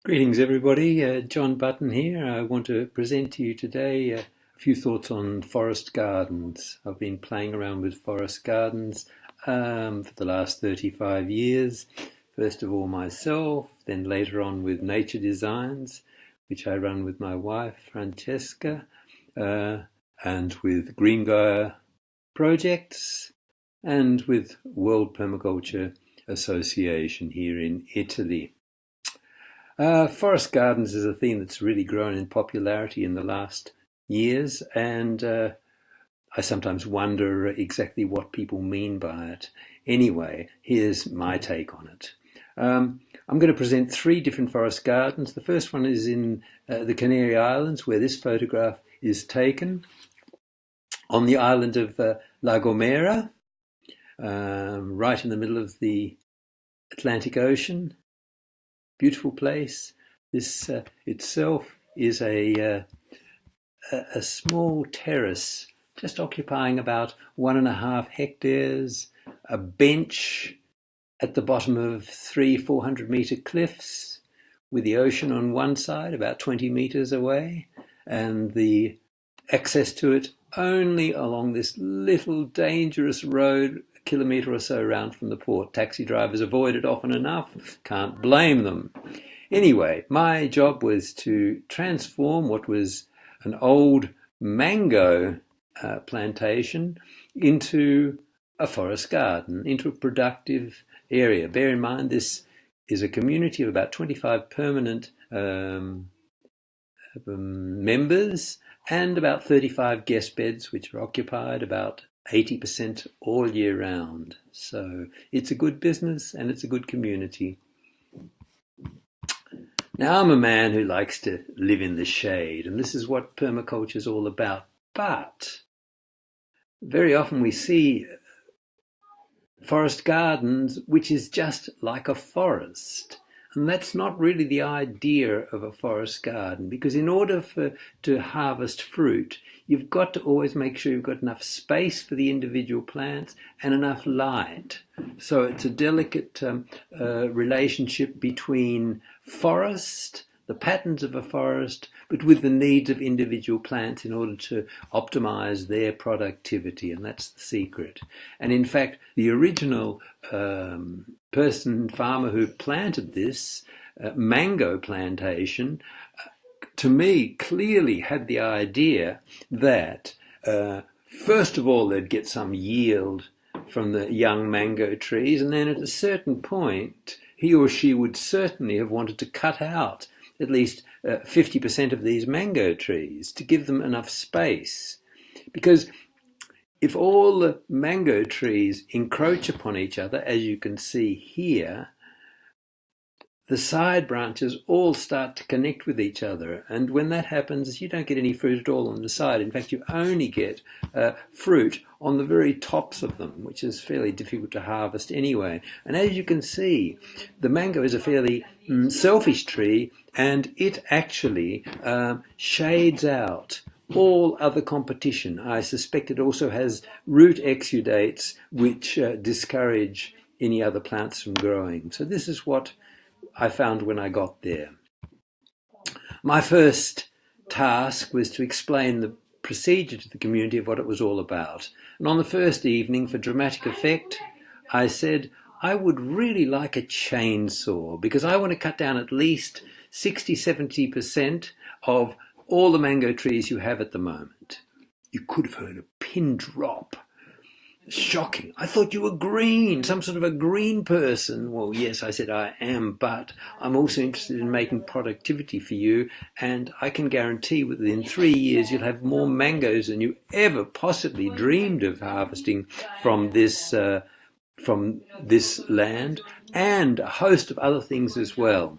Greetings, everybody. John Button here. I want to present to you today a few thoughts on forest gardens. I've been playing around with forest gardens for the last 35 years. First of all myself, then later on with Nature Designs, which I run with my wife, Francesca, and with Green Gaia projects, and with World Permaculture Association here in Italy. Forest gardens is a theme that's really grown in popularity in the last years, and I sometimes wonder exactly what people mean by it. Anyway, here's my take on it. I'm going to present three different forest gardens. The first one is in the Canary Islands, where this photograph is taken, on the island of La Gomera, right in the middle of the Atlantic Ocean. Beautiful place. This itself is a small terrace, just occupying about 1.5 hectares, a bench at the bottom of 400 meter cliffs, with the ocean on one side, about 20 meters away, and the access to it only along this little dangerous road, a kilometre or so around from the port. Taxi drivers avoid it often enough, can't blame them. Anyway, my job was to transform what was an old mango plantation into a forest garden, into a productive area. Bear in mind, this is a community of about 25 permanent members, and about 35 guest beds, which are occupied about 80% all year round. So it's a good business and it's a good community. Now, I'm a man who likes to live in the shade, and this is what permaculture is all about. But very often we see forest gardens, which is just like a forest. And that's not really the idea of a forest garden, because in order to harvest fruit, you've got to always make sure you've got enough space for the individual plants and enough light. So it's a delicate relationship between forest, the patterns of a forest, but with the needs of individual plants in order to optimize their productivity, and that's the secret. And in fact, the original farmer who planted this mango plantation, to me, clearly had the idea that first of all they'd get some yield from the young mango trees, and then at a certain point he or she would certainly have wanted to cut out at least 50% of these mango trees to give them enough space. Because if all the mango trees encroach upon each other, as you can see here, the side branches all start to connect with each other. And when that happens, you don't get any fruit at all on the side. In fact, you only get fruit on the very tops of them, which is fairly difficult to harvest anyway. And as you can see, the mango is a fairly selfish tree, and it actually shades out all other competition. I suspect it also has root exudates which discourage any other plants from growing. So this is what I found when I got there. My first task was to explain the procedure to the community of what it was all about. And on the first evening, for dramatic effect, I said, I would really like a chainsaw, because I want to cut down at least 60-70% of all the mango trees you have at the moment. You could have heard a pin drop. Shocking. I thought you were green, some sort of a green person. Well, yes, I said I am, but I'm also interested in making productivity for you, and I can guarantee within 3 years you'll have more mangoes than you ever possibly dreamed of harvesting from this land, and a host of other things as well.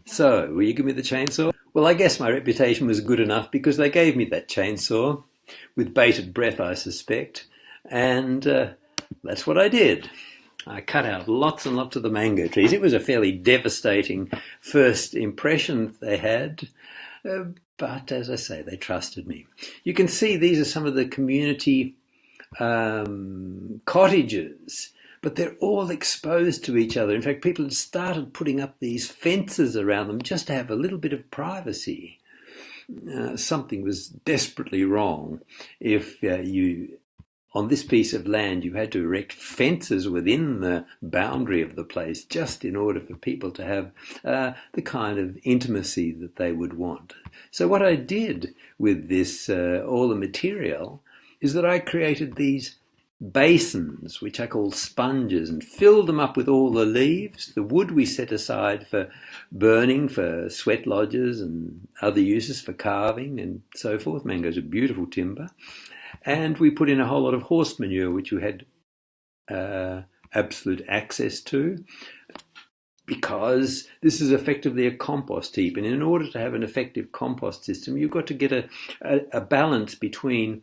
So, will you give me the chainsaw? Well, I guess my reputation was good enough, because they gave me that chainsaw, with bated breath, I suspect, and that's what I did. I cut out lots and lots of the mango trees. It was a fairly devastating first impression that they had, but as I say, they trusted me. You can see these are some of the community cottages, but they're all exposed to each other. In fact, people had started putting up these fences around them just to have a little bit of privacy. Something was desperately wrong if on this piece of land, you had to erect fences within the boundary of the place just in order for people to have the kind of intimacy that they would want. So what I did with this, all the material, is that I created these basins, which I call sponges, and filled them up with all the leaves. The wood we set aside for burning, for sweat lodges and other uses, for carving and so forth. Mango's a beautiful timber. And we put in a whole lot of horse manure, which we had absolute access to, because this is effectively a compost heap. And in order to have an effective compost system, you've got to get a balance between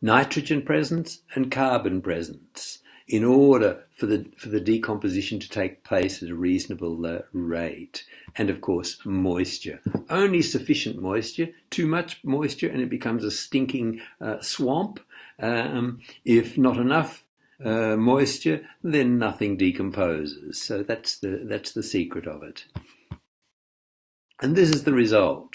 nitrogen presence and carbon presence in order for the decomposition to take place at a reasonable rate. And of course, moisture. Only sufficient moisture. Too much moisture and it becomes a stinking swamp. If not enough moisture, then nothing decomposes. So that's the secret of it. And this is the result.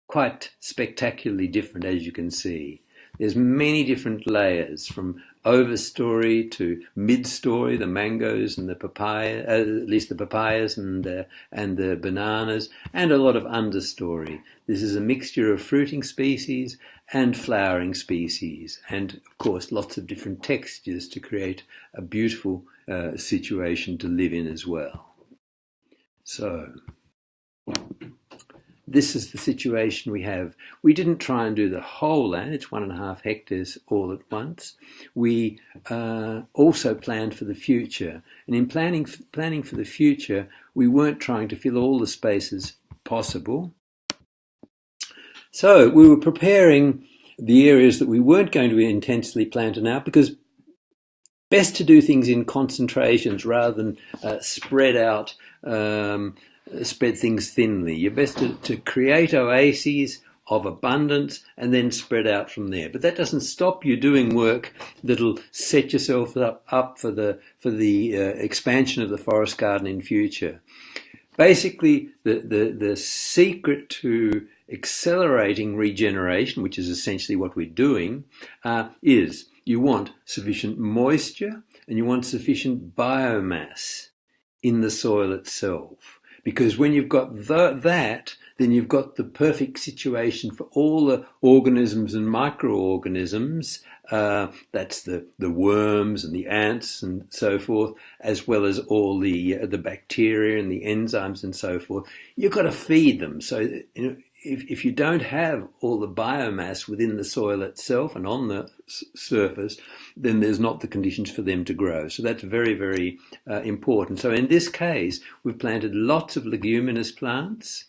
Quite spectacularly different, as you can see. There's many different layers, from overstory to mid-story, the mangoes and the papaya, at least the papayas and the bananas, and a lot of understory. This is a mixture of fruiting species and flowering species, and of course lots of different textures to create a beautiful situation to live in as well. So this is the situation we have. We didn't try and do the whole land. It's 1.5 hectares all at once. We also planned for the future. And in planning for the future, we weren't trying to fill all the spaces possible. So we were preparing the areas that we weren't going to intensely planted out, because best to do things in concentrations rather than spread out, spread things thinly. You're best to create oases of abundance and then spread out from there. But that doesn't stop you doing work that'll set yourself up for the expansion of the forest garden in future. Basically, the secret to accelerating regeneration, which is essentially what we're doing, is you want sufficient moisture and you want sufficient biomass in the soil itself. Because when you've got that, then you've got the perfect situation for all the organisms and microorganisms, that's the worms and the ants and so forth, as well as all the bacteria and the enzymes and so forth. You've got to feed them. So if you don't have all the biomass within the soil itself and on the surface, then there's not the conditions for them to grow. So that's very, very important. So in this case, we've planted lots of leguminous plants.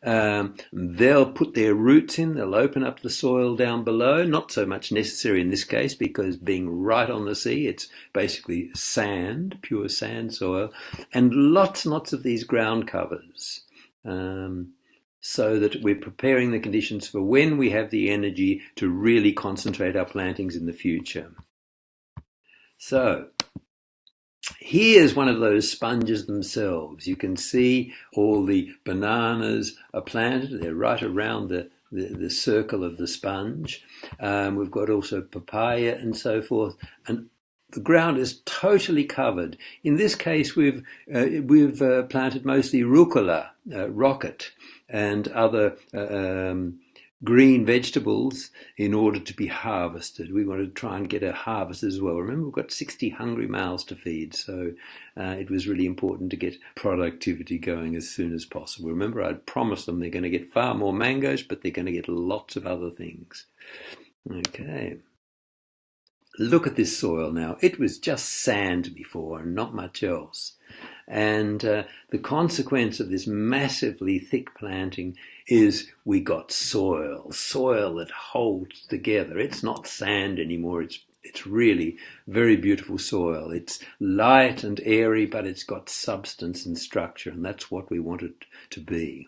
They'll put their roots in, they'll open up the soil down below. Not so much necessary in this case, because being right on the sea, it's basically sand, pure sand soil, and lots and lots of these ground covers. So that we're preparing the conditions for when we have the energy to really concentrate our plantings in the future. So here's one of those sponges themselves. You can see all the bananas are planted. They're right around the circle of the sponge. We've got also papaya and so forth. And the ground is totally covered. In this case, we've planted mostly rucola, rocket, and other green vegetables in order to be harvested. We want to try and get a harvest as well. Remember, we've got 60 hungry mouths to feed, so it was really important to get productivity going as soon as possible. Remember, I'd promised them they're going to get far more mangoes, but they're going to get lots of other things. Okay. Look at this soil now. It was just sand before and not much else. And the consequence of this massively thick planting is we got soil that holds together. It's not sand anymore. It's really very beautiful soil. It's light and airy, but it's got substance and structure, and that's what we want it to be.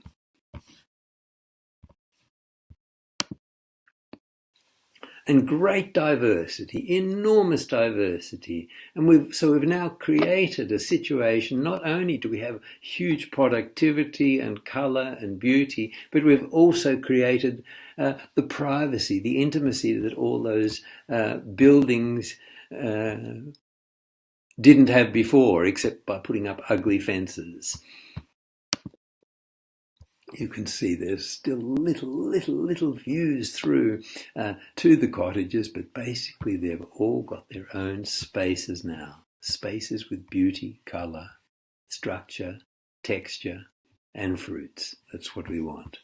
and great diversity, enormous diversity. And we've now created a situation, not only do we have huge productivity and colour and beauty, but we've also created the privacy, the intimacy that all those buildings didn't have before, except by putting up ugly fences. You can see there's still little views through to the cottages, but basically they've all got their own spaces now. Spaces with beauty, colour, structure, texture, and fruits. That's what we want.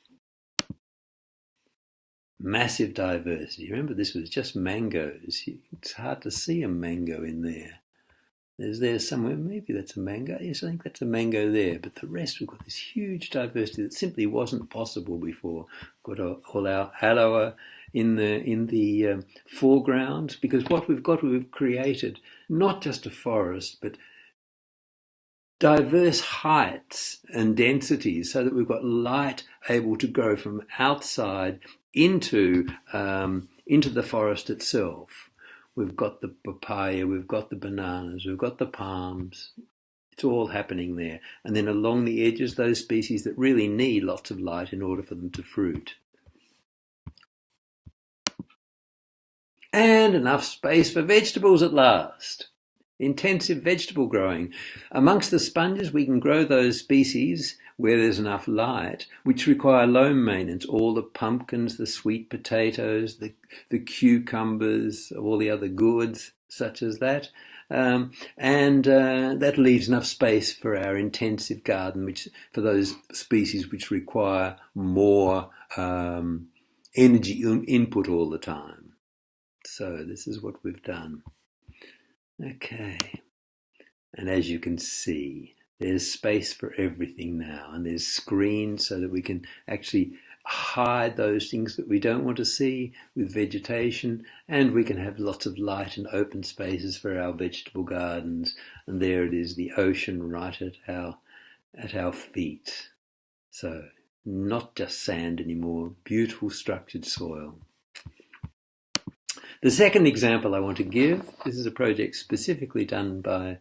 Massive diversity. Remember, this was just mangoes. It's hard to see a mango in there. There's somewhere, maybe that's a mango. Yes, I think that's a mango there. But the rest, we've got this huge diversity that simply wasn't possible before. We've got all our aloe in the foreground, because what we've created not just a forest, but diverse heights and densities, so that we've got light able to go from outside into the forest itself. We've got the papaya, we've got the bananas, we've got the palms. It's all happening there. And then along the edges, those species that really need lots of light in order for them to fruit. And enough space for vegetables at last. Intensive vegetable growing. Amongst the sponges, we can grow those species where there's enough light, which require low maintenance. All the pumpkins, the sweet potatoes, the cucumbers, all the other gourds such as that. And that leaves enough space for our intensive garden, which for those species which require more energy input all the time. So this is what we've done. Okay, and as you can see, there's space for everything now, and there's screens so that we can actually hide those things that we don't want to see with vegetation, and we can have lots of light and open spaces for our vegetable gardens. And there it is, the ocean right at our feet. So not just sand anymore, beautiful structured soil. The second example I want to give, this is a project specifically done by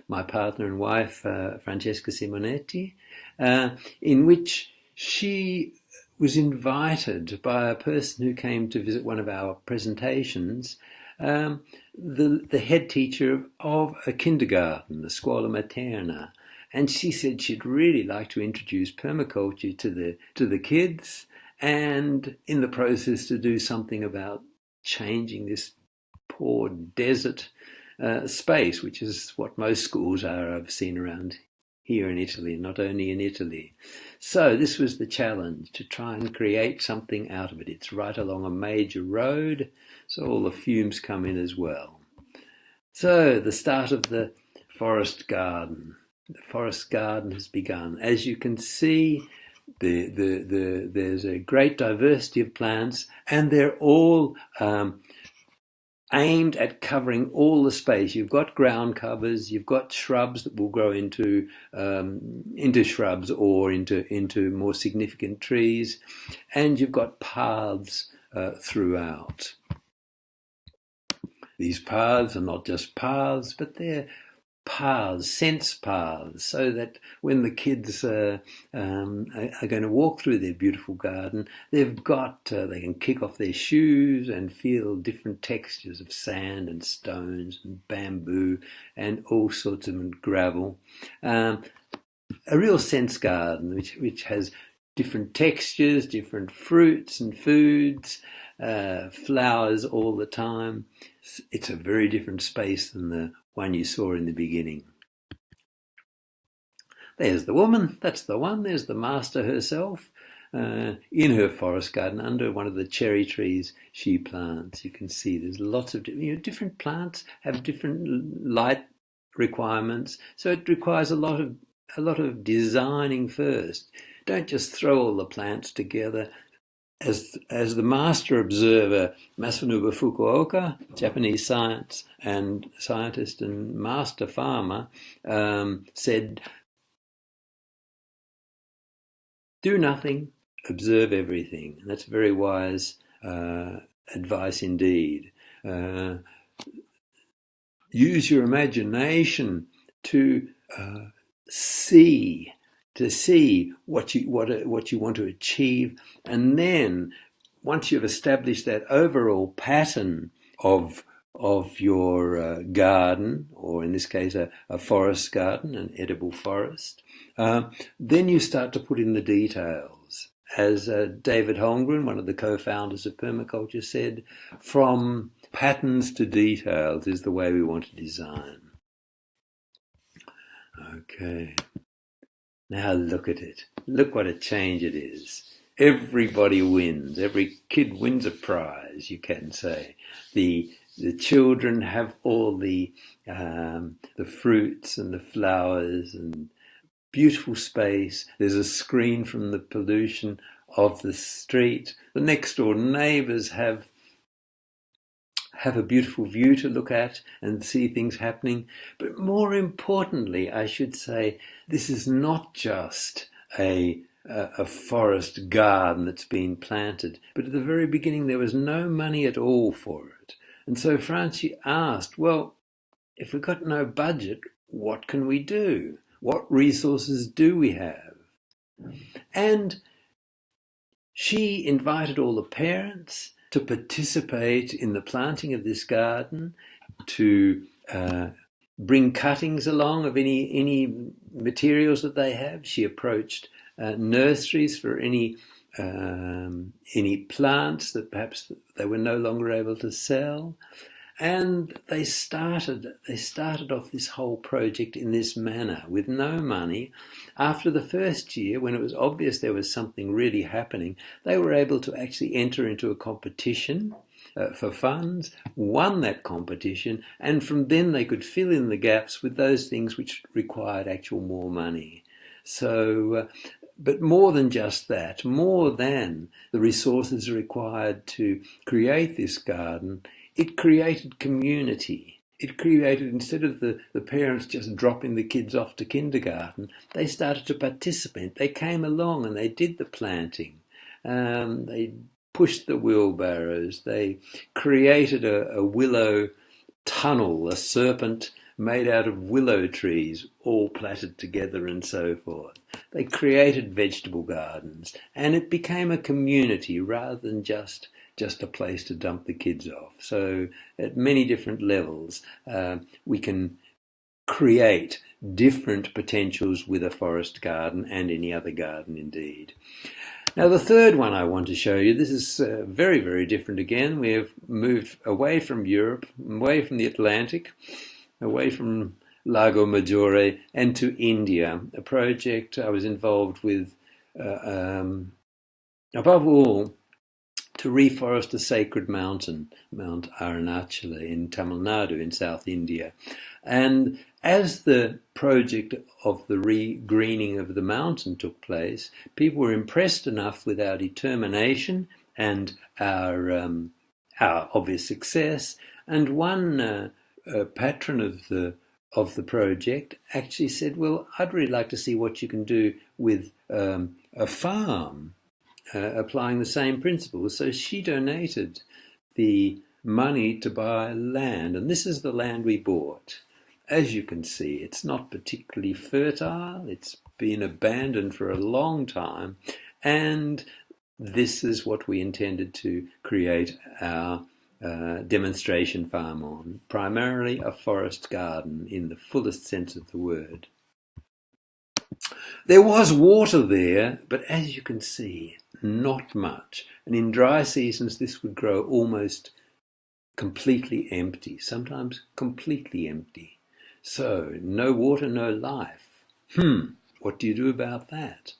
my partner and wife, Francesca Simonetti, in which she was invited by a person who came to visit one of our presentations, the head teacher of a kindergarten, the Scuola Materna. And she said she'd really like to introduce permaculture to the kids, and in the process to do something about changing this poor desert space, which is what most schools are, I've seen around here in Italy, not only in Italy. So this was the challenge, to try and create something out of it. It's right along a major road, so all the fumes come in as well. So the start of the forest garden. The forest garden has begun. As you can see, there's a great diversity of plants, and they're all aimed at covering all the space. You've got ground covers, you've got shrubs that will grow into shrubs or into more significant trees, and you've got paths throughout. These paths are not just paths, but they're paths, sense paths, so that when the kids are going to walk through their beautiful garden, they can kick off their shoes and feel different textures of sand and stones and bamboo and all sorts of gravel. A real sense garden, which has different textures, different fruits and foods, flowers all the time. It's a very different space than the one you saw in the beginning. There's the woman, that's the one. There's the master herself in her forest garden under one of the cherry trees she plants. You can see there's lots of different plants have different light requirements, so it requires a lot of designing first. Don't just throw all the plants together. As the master observer Masanubu Fukuoka, Japanese scientist and master farmer, said, do nothing, observe everything. And that's a very wise advice indeed. Use your imagination to see what you want to achieve, and then once you've established that overall pattern of your garden, or in this case a forest garden, an edible forest, then you start to put in the details. As David Holmgren, one of the co-founders of Permaculture, said, from patterns to details is the way we want to design. Okay. Now look at it. Look what a change it is. Everybody wins. Every kid wins a prize, you can say. The children have all the fruits and the flowers and beautiful space. There's a screen from the pollution of the street. The next door neighbours have a beautiful view to look at and see things happening. But more importantly, I should say, this is not just a forest garden that's been planted, but at the very beginning there was no money at all for it. And so Francie asked, well, if we've got no budget, what can we do? What resources do we have? And she invited all the parents to participate in the planting of this garden, to bring cuttings along of any materials that they have. She approached nurseries for any plants that perhaps they were no longer able to sell. And they started off this whole project in this manner, with no money. After the first year, when it was obvious there was something really happening, they were able to actually enter into a competition for funds, won that competition, and from then they could fill in the gaps with those things which required actual more money. So, but more than just that, more than the resources required to create this garden, it created community. It created, instead of the parents just dropping the kids off to kindergarten, they started to participate. They came along and they did the planting. They pushed the wheelbarrows. They created a willow tunnel, a serpent made out of willow trees, all plaited together and so forth. They created vegetable gardens, and it became a community rather than just a place to dump the kids off. So at many different levels, we can create different potentials with a forest garden and any other garden indeed. Now the third one I want to show you, this is very, very different again. We have moved away from Europe, away from the Atlantic, away from Lago Maggiore and to India, a project I was involved with, above all, to reforest a sacred mountain, Mount Arunachala in Tamil Nadu in South India. And as the project of the re-greening of the mountain took place, people were impressed enough with our determination and our obvious success. And one patron of the project actually said, well, I'd really like to see what you can do with a farm, applying the same principles. So she donated the money to buy land, and this is the land we bought. As you can see, it's not particularly fertile. It's been abandoned for a long time, and this is what we intended to create our demonstration farm on, primarily a forest garden in the fullest sense of the word. There was water there, but as you can see, not much. And in dry seasons, this would grow almost completely empty, sometimes completely empty. So, no water, no life. What do you do about that?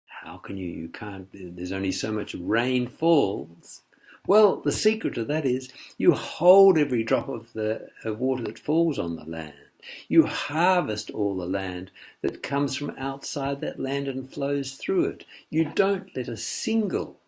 How can you can't, there's only so much rain falls. Well, the secret of that is you hold every drop of water that falls on the land. You harvest all the land that comes from outside that land and flows through it. You don't let a single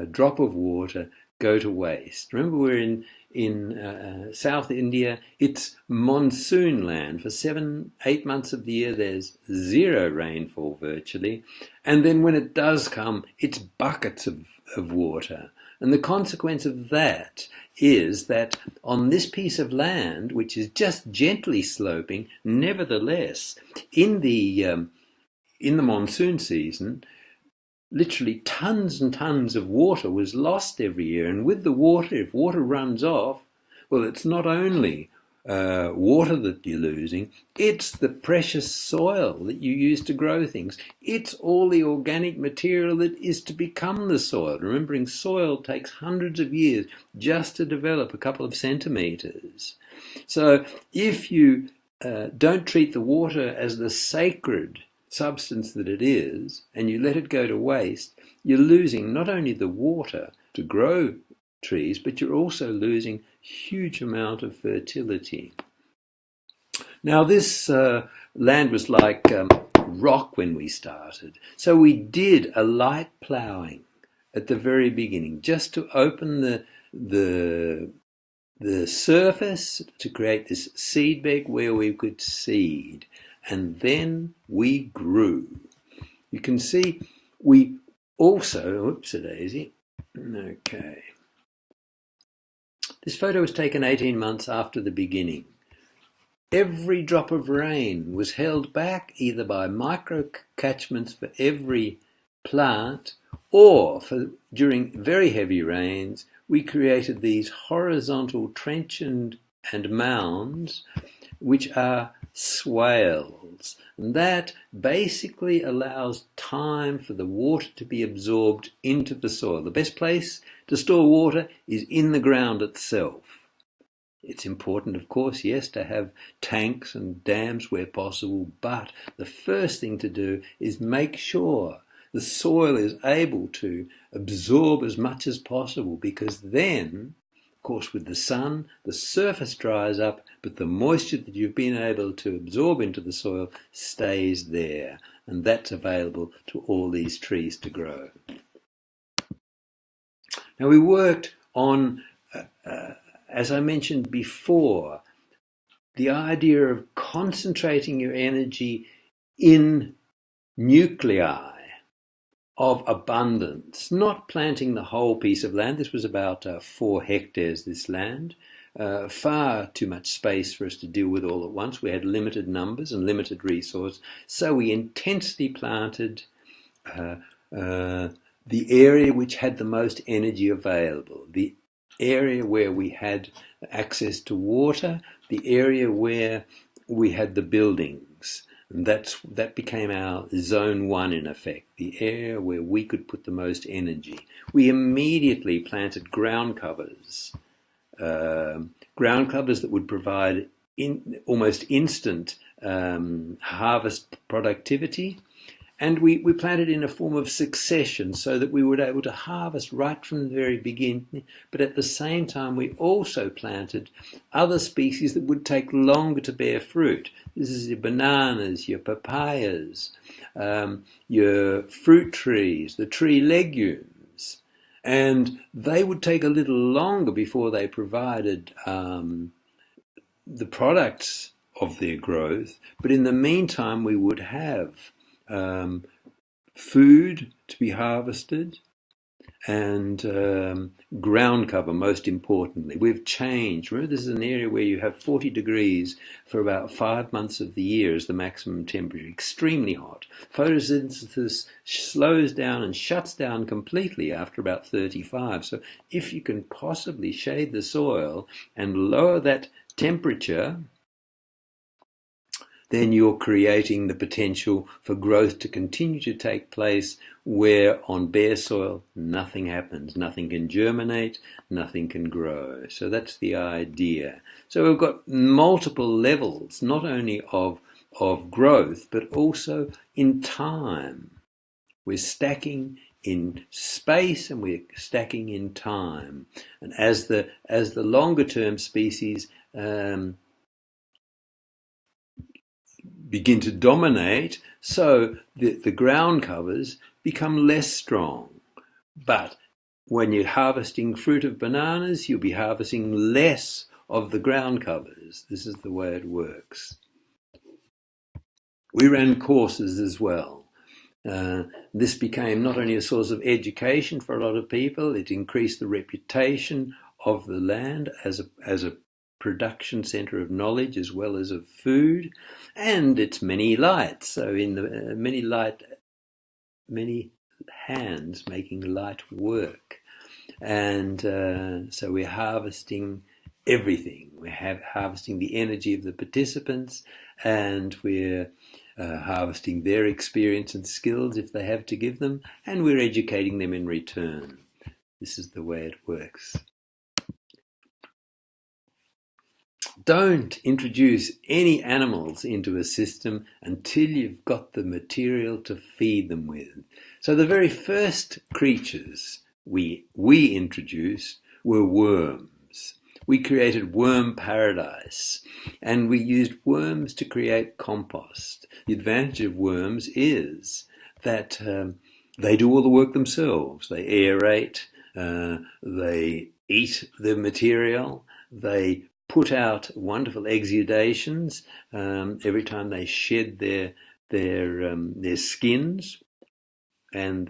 drop of water go to waste. Remember, we're in South India. It's monsoon land. For 7-8 months of the year, there's zero rainfall virtually. And then when it does come, it's buckets of water. And the consequence of that is that on this piece of land, which is just gently sloping, nevertheless, in the monsoon season, literally tons and tons of water was lost every year. And with the water, if water runs off, well, it's not only water that you're losing, it's the precious soil that you use to grow things. It's all the organic material that is to become the soil. Remembering soil takes hundreds of years just to develop a couple of centimeters. So if you don't treat the water as the sacred substance that it is, and you let it go to waste, you're losing not only the water to grow trees, but you're also losing huge amount of fertility. Now this land was like rock when we started, so we did a light ploughing at the very beginning just to open the surface to create this seed bed where we could seed, and then we grew. You can see we also, oops-a-daisy, okay. This photo was taken 18 months after the beginning. Every drop of rain was held back either by micro catchments for every plant, or during very heavy rains, we created these horizontal trenches and mounds, which are swales. And that basically allows time for the water to be absorbed into the soil. The best place to store water is in the ground itself. It's important, of course, yes, to have tanks and dams where possible, but the first thing to do is make sure the soil is able to absorb as much as possible, because then, of course, with the sun, the surface dries up, but the moisture that you've been able to absorb into the soil stays there, and that's available to all these trees to grow. Now, we worked on, as I mentioned before, the idea of concentrating your energy in nuclei of abundance, not planting the whole piece of land. This was about 4 hectares, this land. Far too much space for us to deal with all at once. We had limited numbers and limited resource, so we intensely planted the area which had the most energy available, the area where we had access to water, the area where we had the buildings. And that became our zone 1 in effect, the area where we could put the most energy. We immediately planted ground covers that would provide almost instant harvest productivity. And we planted in a form of succession so that we were able to harvest right from the very beginning. But at the same time, we also planted other species that would take longer to bear fruit. This is your bananas, your papayas, your fruit trees, the tree legumes. And they would take a little longer before they provided the products of their growth. But in the meantime, we would have food to be harvested and ground cover, most importantly. We've changed. Remember, this is an area where you have 40 degrees for about 5 months of the year as the maximum temperature, extremely hot. Photosynthesis slows down and shuts down completely after about 35. So if you can possibly shade the soil and lower that temperature, then you're creating the potential for growth to continue to take place where on bare soil nothing happens, nothing can germinate, nothing can grow. So that's the idea. So we've got multiple levels, not only of growth, but also in time. We're stacking in space and we're stacking in time. And as the longer term species begin to dominate, so the ground covers become less strong. But when you're harvesting fruit of bananas, you'll be harvesting less of the ground covers. This is the way it works. We ran courses as well. This became not only a source of education for a lot of people, it increased the reputation of the land as a production centre of knowledge as well as of food, and its many lights. So in the many hands making light work. And so we're harvesting everything. We're harvesting the energy of the participants, and we're harvesting their experience and skills if they have to give them, and we're educating them in return. This is the way it works. Don't introduce any animals into a system until you've got the material to feed them with. So the very first creatures we introduced were worms. We created worm paradise, and we used worms to create compost. The advantage of worms is that they do all the work themselves. They aerate, they eat the material, they put out wonderful exudations every time they shed their skins, and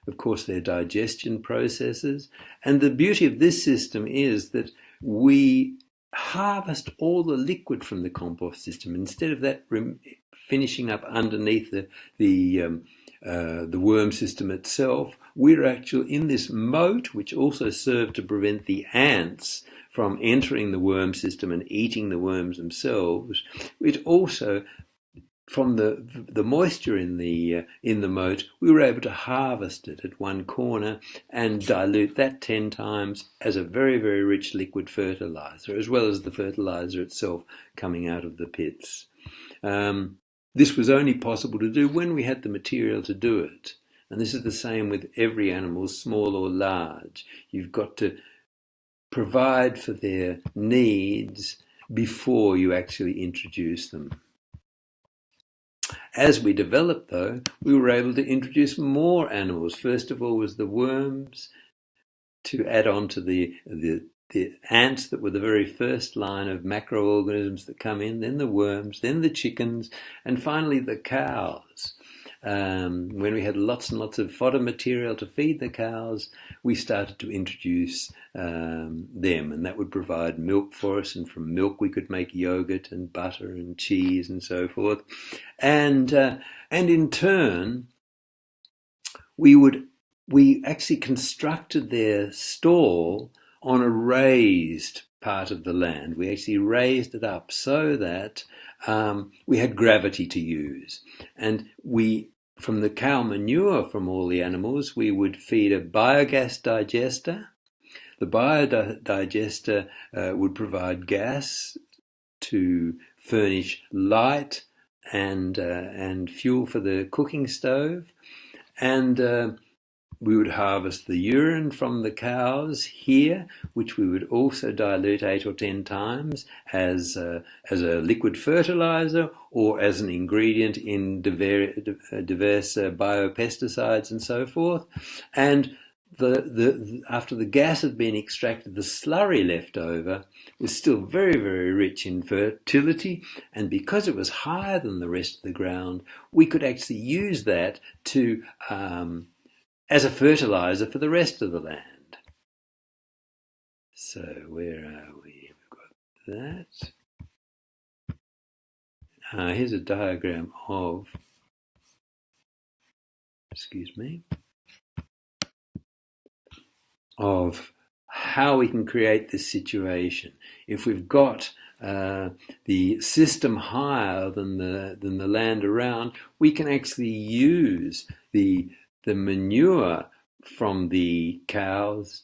of course their digestion processes. And the beauty of this system is that we harvest all the liquid from the compost system. Instead of that finishing up underneath the worm system itself, we're actually in this moat, which also served to prevent the ants from entering the worm system and eating the worms themselves. It also, from the moisture in the moat, we were able to harvest it at one corner and dilute that 10 times as a very, very rich liquid fertilizer, as well as the fertilizer itself coming out of the pits. This was only possible to do when we had the material to do it. And this is the same with every animal, small or large. You've got to provide for their needs before you actually introduce them. As we developed, though, we were able to introduce more animals. First of all was the worms, to add on to the ants that were the very first line of macroorganisms that come in, then the worms, then the chickens, and finally the cows. When we had lots and lots of fodder material to feed the cows, we started to introduce them, and that would provide milk for us, and from milk we could make yogurt and butter and cheese and so forth. And in turn, we actually constructed their stall on a raised part of the land. We actually raised it up so that we had gravity to use. And from the cow manure from all the animals, we would feed a biogas digester. The biodigester would provide gas to furnish light and fuel for the cooking stove. And we would harvest the urine from the cows here, which we would also dilute 8 or 10 times as a liquid fertilizer or as an ingredient in diverse biopesticides and so forth. And after the gas had been extracted, the slurry left over was still very, very rich in fertility, and because it was higher than the rest of the ground, we could actually use that to as a fertilizer for the rest of the land. So where are we? We've got that. Here's a diagram of, of how we can create this situation. If we've got the system higher than the land around, we can actually use the manure from the cows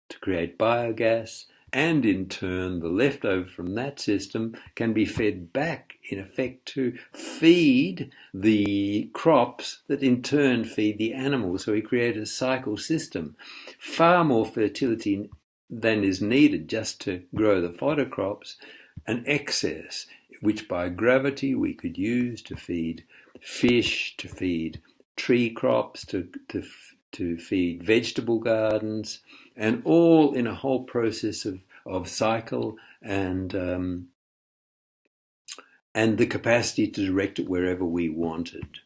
to create biogas, and in turn the leftover from that system can be fed back, in effect, to feed the crops that in turn feed the animals. So we create a cycle system. Far more fertility than is needed just to grow the fodder crops, an excess which by gravity we could use to feed fish, to feed tree crops, to feed vegetable gardens, and all in a whole process of cycle and the capacity to direct it wherever we wanted.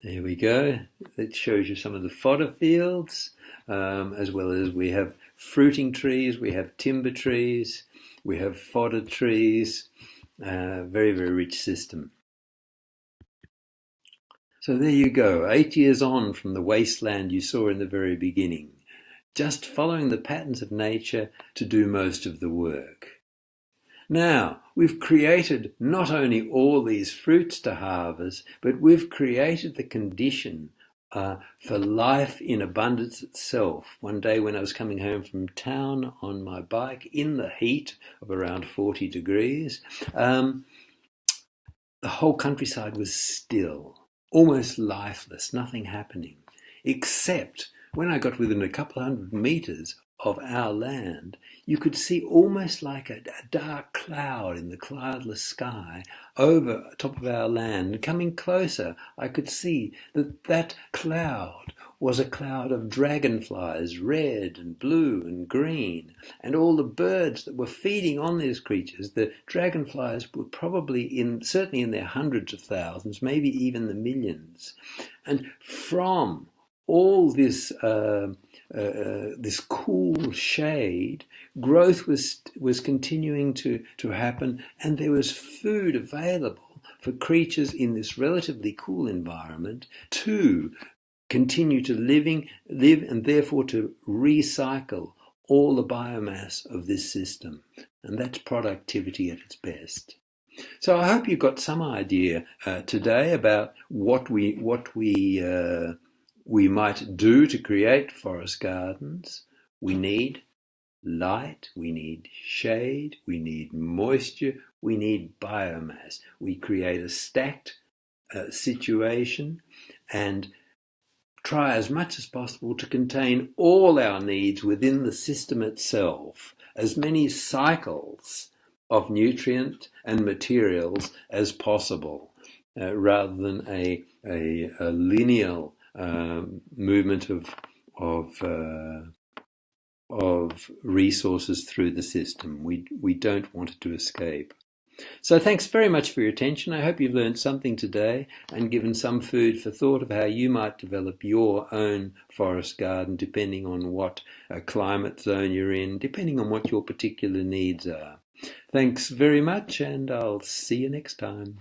There we go. It shows you some of the fodder fields, as well as we have fruiting trees, we have timber trees, we have fodder trees. Very, very rich system. So there you go, 8 years on from the wasteland you saw in the very beginning, just following the patterns of nature to do most of the work. Now, we've created not only all these fruits to harvest, but we've created the condition for life in abundance itself. One day when I was coming home from town on my bike in the heat of around 40 degrees, the whole countryside was still, almost lifeless, nothing happening, except when I got within a couple of 100 meters of our land, you could see almost like a dark cloud in the cloudless sky over top of our land. And coming closer, I could see that that cloud was a cloud of dragonflies, red and blue and green, and all the birds that were feeding on these creatures. The dragonflies were probably certainly in their hundreds of thousands, maybe even the millions. And from all this this cool shade, growth was continuing to happen, and there was food available for creatures in this relatively cool environment to continue to live and therefore to recycle all the biomass of this system. And that's productivity at its best. So I hope you got some idea today about what we might do to create forest gardens. We need light, we need shade, we need moisture, we need biomass. We create a stacked situation and try as much as possible to contain all our needs within the system itself, as many cycles of nutrient and materials as possible, rather than a linear movement of resources through the system. We don't want it to escape. So thanks very much for your attention. I hope you've learned something today and given some food for thought of how you might develop your own forest garden, depending on what climate zone you're in, depending on what your particular needs are. Thanks very much, and I'll see you next time.